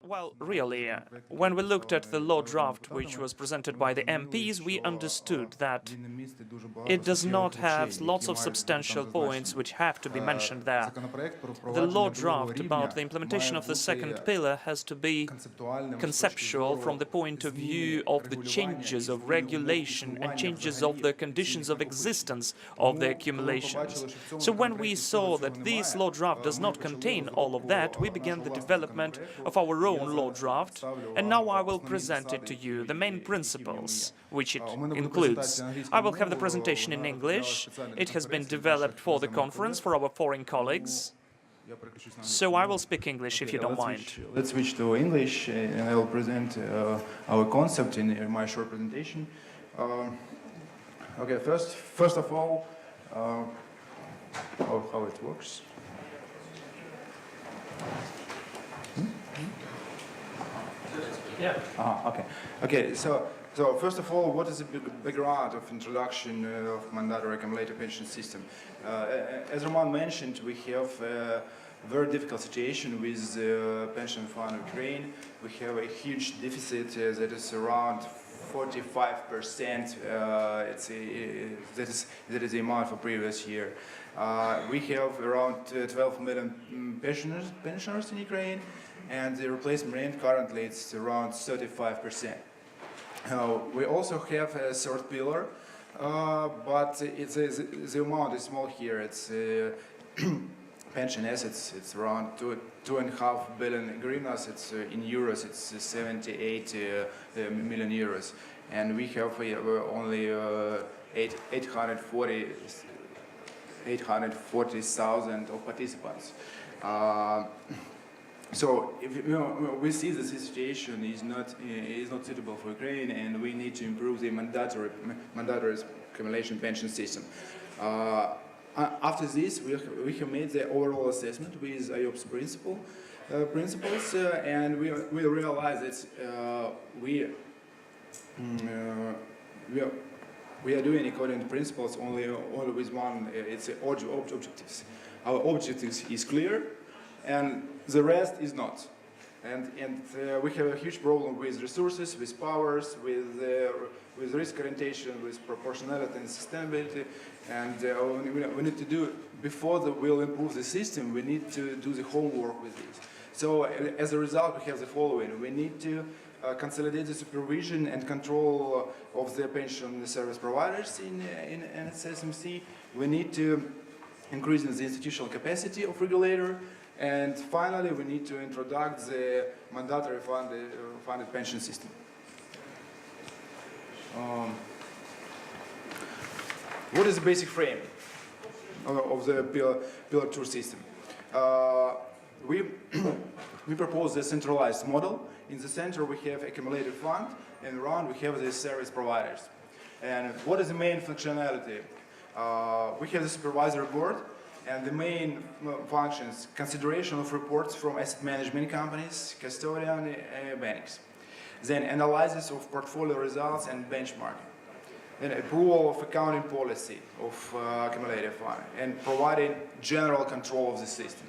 Well, really, when we looked at the law draft which was presented by the MPs, we understood that it does not have lots of substantial points which have to be mentioned there. The law draft about the implementation of the second pillar has to be conceptual from the point of view of the changes of regulation and changes of the conditions of existence of the accumulations. So when we saw that this law draft does not contain all of that, we began the development of our own law draft, and now I will present it to you, the main principles which it includes. I will have the presentation in English. It has been developed for the conference for our foreign colleagues. So I will speak English if you don't mind. Let's switch to English, and I will present our concept in my short presentation. Okay, first of all, how it works. Yeah. Okay. Okay. So first of all, what is the background of introduction of mandatory accumulated pension system? As Roman mentioned, we have a very difficult situation with pension fund Ukraine. We have a huge deficit that is around 45%. That is the amount for previous year. We have around 12 million pensioners in Ukraine, and the replacement rate currently it's around 35%. We also have a third pillar, but the amount is small here. It's pension assets. It's around 2.5 billion hryvnias. It's in euros. It's 78 million euros, and we have only 840,000 of participants. So if, we see that this situation is not suitable for Ukraine, and we need to improve the mandatory accumulation pension system. After this, we have made the overall assessment with IOPS principles, and we realize that we are doing according to principles only with one. It's objectives. Our objectives is clear, and the rest is not. And we have a huge problem with resources, with powers, with risk orientation, with proportionality and sustainability. And we need to do, before we'll improve the system, we need to do the homework with this. So as a result, we have the following. We need to consolidate the supervision and control of the pension service providers in SSMC. We need to increase the institutional capacity of regulator. And finally, we need to introduce the mandatory funded pension system. What is the basic frame of the Pillar 2 system? We propose a centralized model. In the center, we have accumulated fund, and around we have the service providers. And what is the main functionality? We have the supervisory board. And the main functions: consideration of reports from asset management companies, custodian banks, then analysis of portfolio results and benchmarking, then approval of accounting policy of accumulated fund, and providing general control of the system.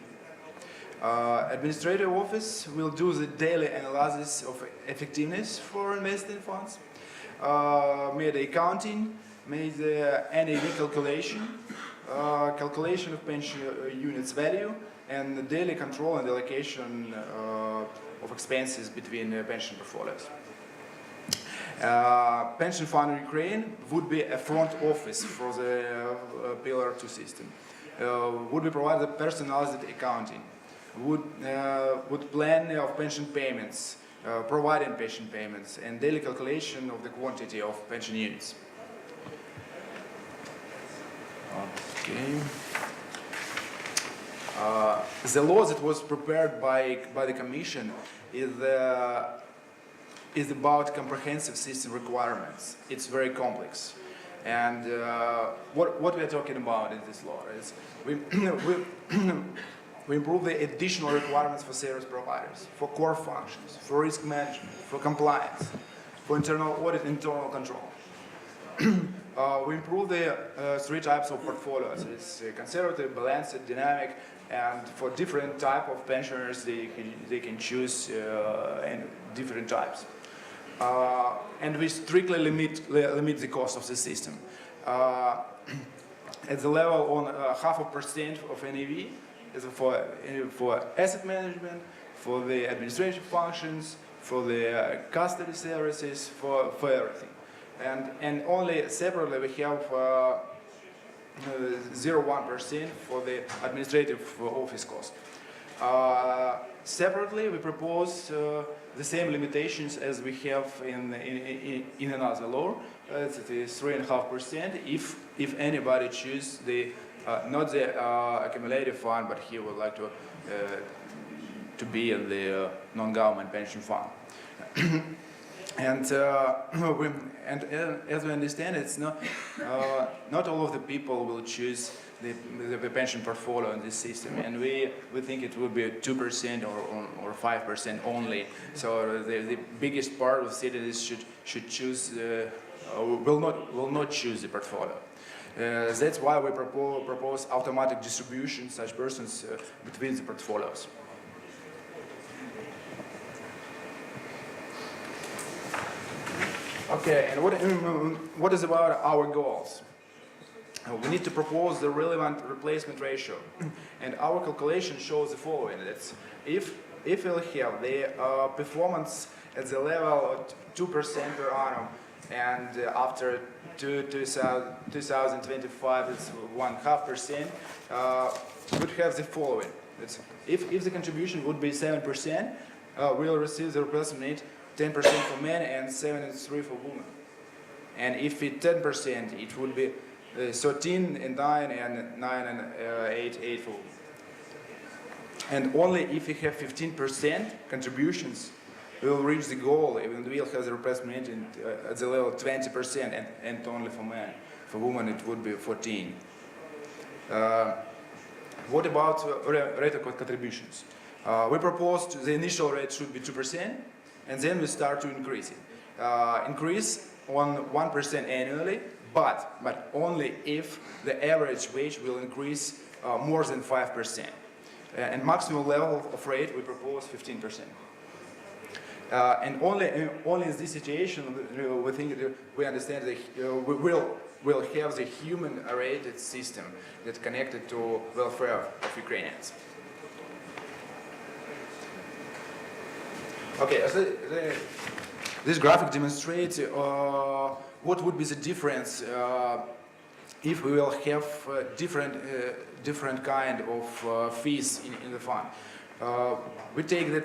Administrative office will do the daily analysis of effectiveness for investing funds, made the accounting, made the NAV calculation, calculation of pension units value, and the daily control and allocation of expenses between pension portfolios. Pension fund in Ukraine would be a front office for the Pillar 2 system. Would be provided personalized accounting. Would plan of pension payments, providing pension payments, and daily calculation of the quantity of pension units. Okay. The law that was prepared by the Commission is about comprehensive system requirements. It's very complex. And what we are talking about in this law is we improve the additional requirements for service providers, for core functions, for risk management, for compliance, for internal audit, internal control. we improve the three types of portfolios. It's conservative, balanced, dynamic, and for different type of pensioners, they can choose different types. And we strictly limit the cost of the system. At the level on 0.5% of NAV is for asset management, for the administrative functions, for the custody services, for everything. And only separately we have 0.1% for the administrative office cost. Separately, we propose the same limitations as we have in another law. It is 3.5% if anybody chooses the not the accumulated fund, but he would like to be in the non-government pension fund. And as we understand, it's not all of the people will choose the pension portfolio in this system, and we think it will be 2% or 5% only. So the biggest part of citizens should choose will not choose the portfolio. That's why we propose automatic distribution such persons between the portfolios. Okay, and what is about our goals? We need to propose the relevant replacement ratio, and our calculation shows the following: that if we'll have the performance at the level of 2% per annum, and after 2025 it's 1.5%, would have the following: that if the contribution would be 7%, we'll receive the replacement rate 10% for men and 73% for women. And if it's 10%, it would be 13 and 9 and 9 and 8 for women. And only if we have 15% contributions, we will reach the goal, even we'll have the replacement rate at the level of 20% and only for men. For women it would be 14. What about rate of contributions? We proposed the initial rate should be 2%, and then we start to increase it. Increase on 1% annually, but only if the average wage will increase more than 5%. And maximum level of rate we propose 15%. And only in this situation we think we understand that we'll have the human-rated system that's connected to welfare of Ukrainians. Okay, so this graphic demonstrates what would be the difference if we will have different kind of fees in the fund. We take the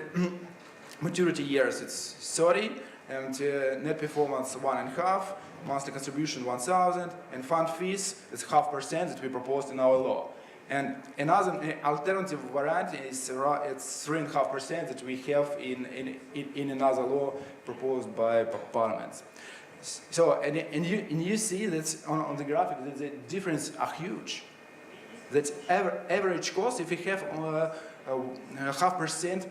maturity years, it's 30, and net performance 1.5, monthly contribution 1,000, and fund fees is 0.5% that we proposed in our law. And another alternative variant is it's 3.5% that we have in another law proposed by Parliament. So and you see that on the graphic that the difference are huge. That average cost, if we have 0.5%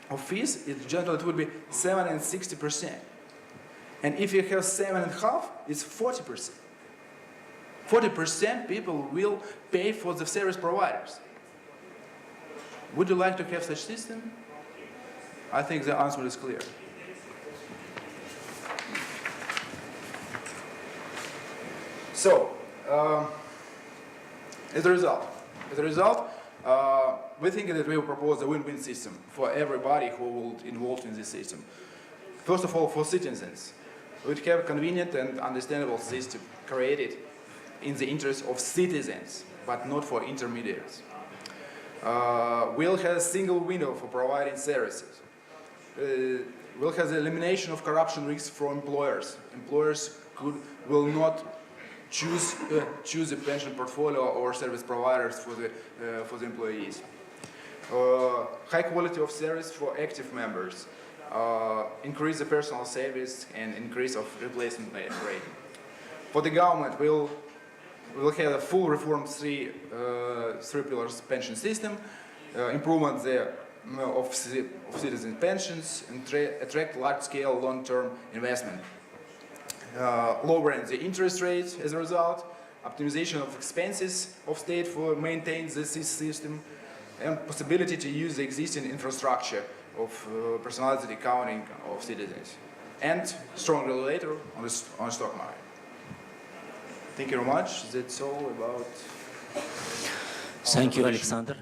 of fees, generally it would be 7 and 60%. And if you have 7.5, it's 40%. 40% people will pay for the service providers. Would you like to have such system? I think the answer is clear. So, as a result, we think that we will propose a win-win system for everybody who will be involved in this system. First of all, for citizens, we would have a convenient and understandable system created in the interest of citizens, but not for intermediaries. We'll have a single window for providing services. We'll have the elimination of corruption risks for employers. Employers will not choose a pension portfolio or service providers for the employees. High quality of service for active members. Increase the personal savings and increase of replacement rate. For the government, we'll have a full reformed three pillars pension system, improvement of citizen pensions, and attract large-scale long-term investment. lowering the interest rate as a result, optimization of expenses of state for maintain this system, and possibility to use the existing infrastructure of personalized accounting of citizens, and strong regulator on the stock market. Thank you very much. That's all about. Thank you, Alexander.